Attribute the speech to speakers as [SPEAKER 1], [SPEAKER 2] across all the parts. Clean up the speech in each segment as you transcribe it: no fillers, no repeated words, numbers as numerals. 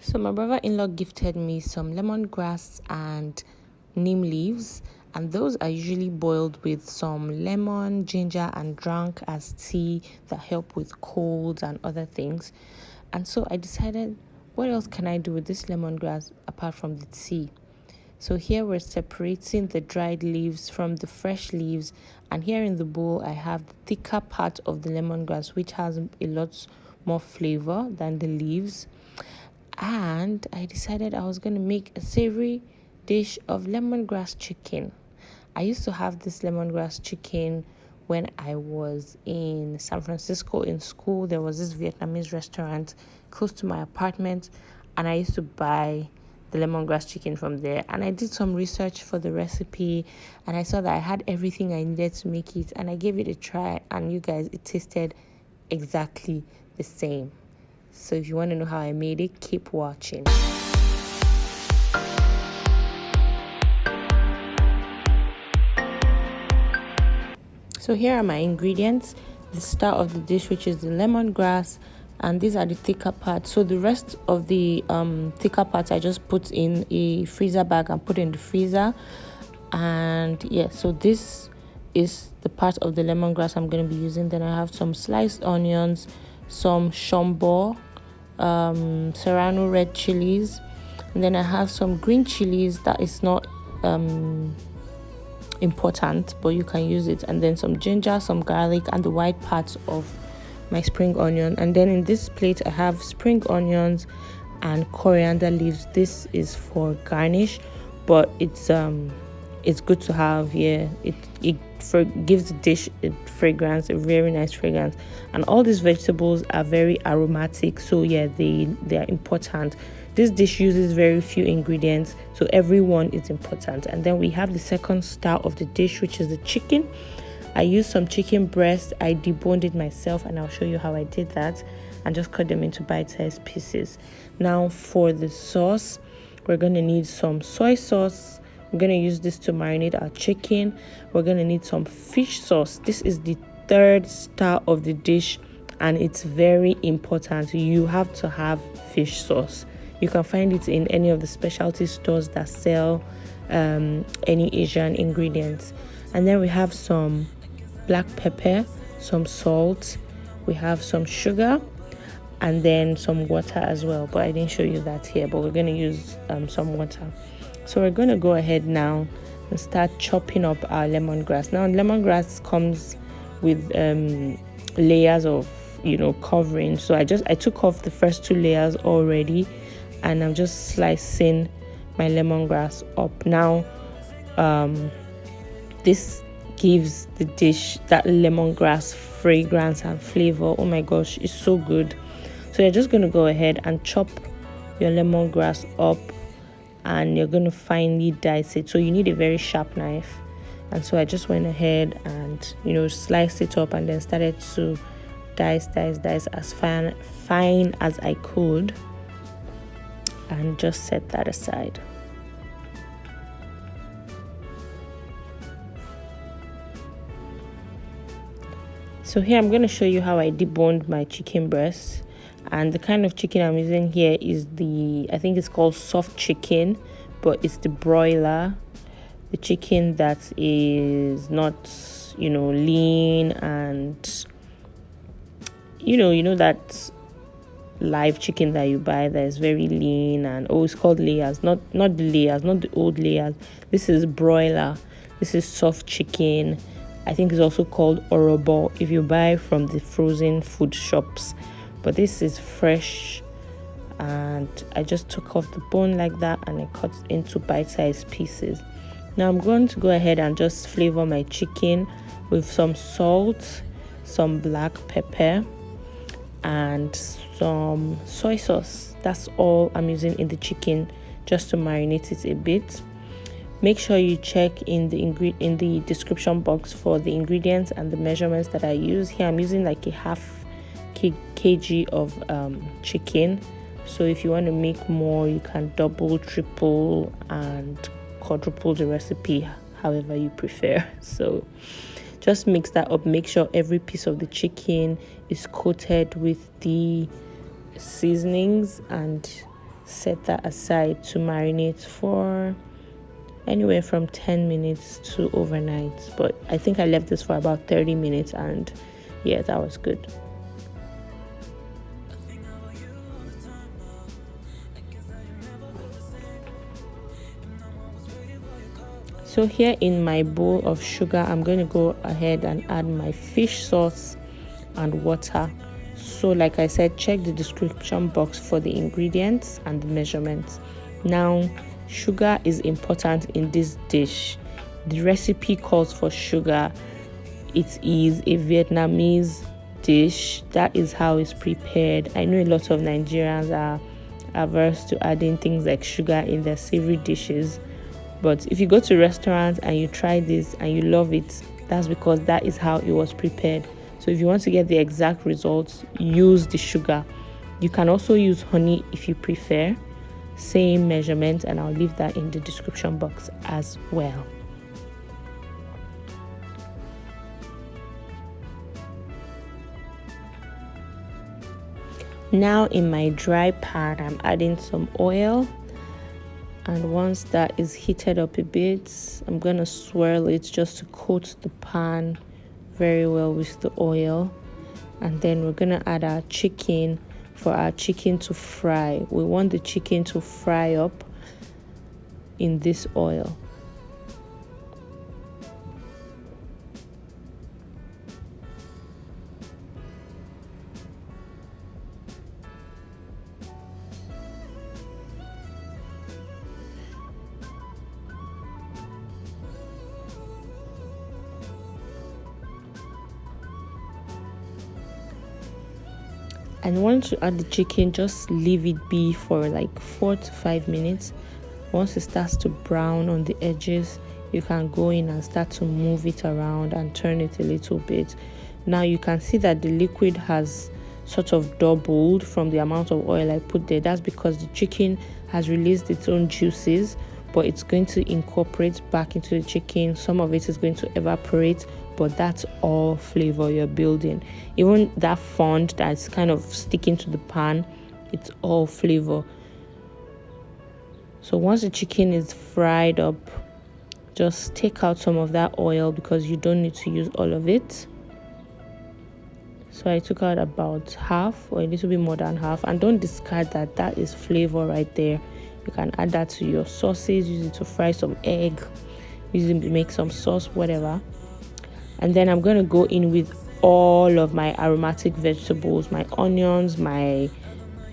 [SPEAKER 1] So my brother-in-law gifted me some lemongrass and neem leaves, and those are usually boiled with some lemon, ginger, and drunk as tea that help with colds and other things. And so I decided, what else can I do with this lemongrass apart from the tea? So here we're separating the dried leaves from the fresh leaves, and here in the bowl I have the thicker part of the lemongrass, which has a lot more flavor than the leaves. And I decided I was going to make a savory dish of lemongrass chicken. I used to have this lemongrass chicken when I was in San Francisco in school. There was this Vietnamese restaurant close to my apartment, and I used to buy the lemongrass chicken from there. And I did some research for the recipe, and I saw that I had everything I needed to make it, and I gave it a try, and you guys, it tasted exactly the same. So if you want to know how I made it, keep watching. So here are my ingredients. The start of the dish, which is the lemongrass, and these are the thicker parts. So the rest of the thicker parts I just put in a freezer bag and put in the freezer. And yeah, so this is the part of the lemongrass I'm going to be using. Then I have some sliced onions, some Sombo, Serrano red chilies, and then I have some green chilies that is not important, but you can use it, and then some ginger, some garlic, and the white parts of my spring onion. And then in this plate I have spring onions and coriander leaves. This is for garnish, but it's good to have. It gives the dish a fragrance, a very nice fragrance, and all these vegetables are very aromatic, so yeah, they are important. This dish uses very few ingredients, so everyone is important. And then we have the second star of the dish, which is the chicken. I used some chicken breast. I deboned it myself, and I'll show you how I did that, and just cut them into bite-sized pieces. Now for the sauce, we're going to need some soy sauce. We're going to use this to marinate our chicken. We're going to need some fish sauce. This is the third star of the dish, and it's very important. You have to have fish sauce. You can find it in any of the specialty stores that sell any Asian ingredients. And then we have some black pepper, some salt, we have some sugar, and then some water as well. But I didn't show you that here, but we're going to use some water. So we're going to go ahead now and start chopping up our lemongrass. Now lemongrass comes with layers of covering. So I took off the first two layers already, and I'm just slicing my lemongrass up. Now this gives the dish that lemongrass fragrance and flavor. Oh my gosh, it's so good. So you're just going to go ahead and chop your lemongrass up, and you're going to finely dice it. So you need a very sharp knife, and so I just went ahead and sliced it up, and then started to dice as fine as I could, and just set that aside. So here I'm going to show you how I deboned my chicken breast. And the kind of chicken I'm using here is I think it's called soft chicken, but it's the broiler, the chicken that is not lean, and that live chicken that you buy that is very lean, and it's called layers, not the layers, not the old layers. This is broiler. This is soft chicken. I think it's also called orobo if you buy from the frozen food shops, but this is fresh. And I just took off the bone like that, and I cut into bite-sized pieces. Now I'm going to go ahead and just flavor my chicken with some salt, some black pepper, and some soy sauce. That's all I'm using in the chicken, just to marinate it a bit. Make sure you check in the description box for the ingredients and the measurements that I use. Here I'm using like a half kg of chicken. So if you want to make more, you can double, triple, and quadruple the recipe, however you prefer. So just mix that up. Make sure every piece of the chicken is coated with the seasonings, and set that aside to marinate for anywhere from 10 minutes to overnight. But I think I left this for about 30 minutes, and yeah, that was good. So here in my bowl of sugar, I'm going to go ahead and add my fish sauce and water. So like I said, check the description box for the ingredients and the measurements. Now, sugar is important in this dish. The recipe calls for sugar. It is a Vietnamese dish. That is how it's prepared. I know a lot of Nigerians are averse to adding things like sugar in their savory dishes. But if you go to restaurants and you try this and you love it, that's because that is how it was prepared. So if you want to get the exact results, use the sugar. You can also use honey if you prefer. Same measurement, and I'll leave that in the description box as well. Now in my dry pan, I'm adding some oil. And once that is heated up a bit, I'm going to swirl it just to coat the pan very well with the oil. And then we're going to add our chicken for our chicken to fry. We want the chicken to fry up in this oil. And once you add the chicken, just leave it be for like 4 to 5 minutes. Once it starts to brown on the edges, you can go in and start to move it around and turn it a little bit. Now you can see that the liquid has sort of doubled from the amount of oil I put there. That's because the chicken has released its own juices, but it's going to incorporate back into the chicken. Some of it is going to evaporate, but that's all flavor you're building. Even that fond that's kind of sticking to the pan, it's all flavor. So once the chicken is fried up, just take out some of that oil because you don't need to use all of it. So I took out about half or a little bit more than half, and don't discard that. That is flavor right there. You can add that to your sauces, use it to fry some egg, use it to make some sauce, whatever. And then I'm going to go in with all of my aromatic vegetables, my onions, my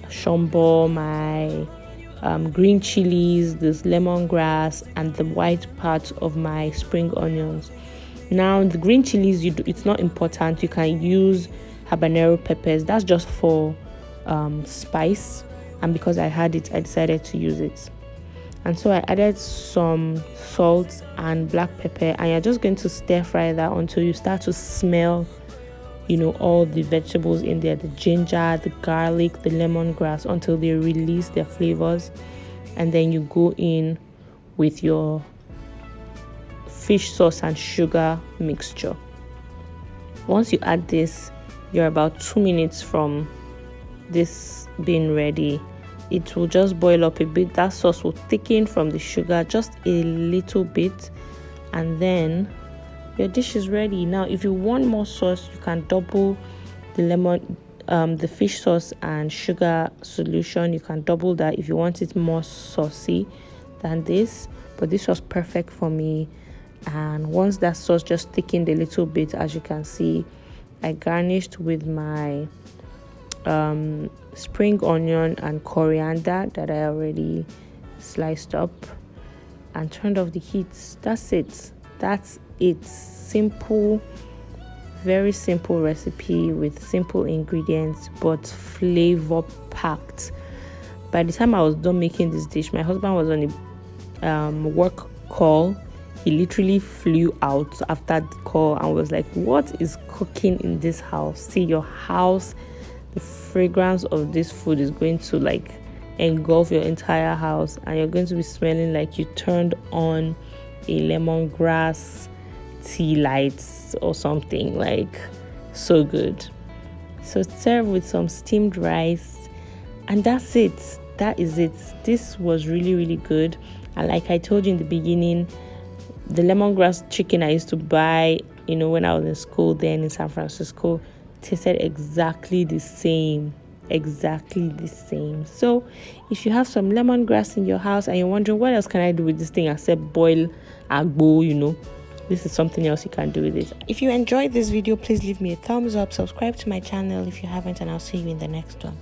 [SPEAKER 1] sombo, my green chilies, this lemongrass, and the white part of my spring onions. Now, the green chilies, it's not important. You can use habanero peppers. That's just for spice. And because I had it, I decided to use it. And so I added some salt and black pepper, and you're just going to stir fry that until you start to smell, all the vegetables in there, the ginger, the garlic, the lemongrass, until they release their flavors. And then you go in with your fish sauce and sugar mixture. Once you add this, you're about 2 minutes from this being ready. It will just boil up a bit. That sauce will thicken from the sugar just a little bit, and then your dish is ready. Now, if you want more sauce, you can double the fish sauce and sugar solution. You can double that if you want it more saucy than this, but this was perfect for me. And once that sauce just thickened a little bit, as you can see, I garnished with my spring onion and coriander that I already sliced up and turned off the heat. That's it. Simple, very simple recipe with simple ingredients, but flavor packed. By the time I was done making this dish, my husband was on a work call. He literally flew out after the call and was like, "What is cooking in this house? See, your house, the fragrance of this food is going to engulf your entire house, and you're going to be smelling like you turned on a lemongrass tea lights or something." So good. So serve with some steamed rice, and that's it. that is it. This was really good. And like I told you in the beginning, the lemongrass chicken I used to buy, when I was in school then in San Francisco, tasted exactly the same. So if you have some lemongrass in your house and you're wondering what else can I do with this thing except boil agbo, this is something else you can do with it. If you enjoyed this video, please leave me a thumbs up, subscribe to my channel if you haven't, and I'll see you in the next one.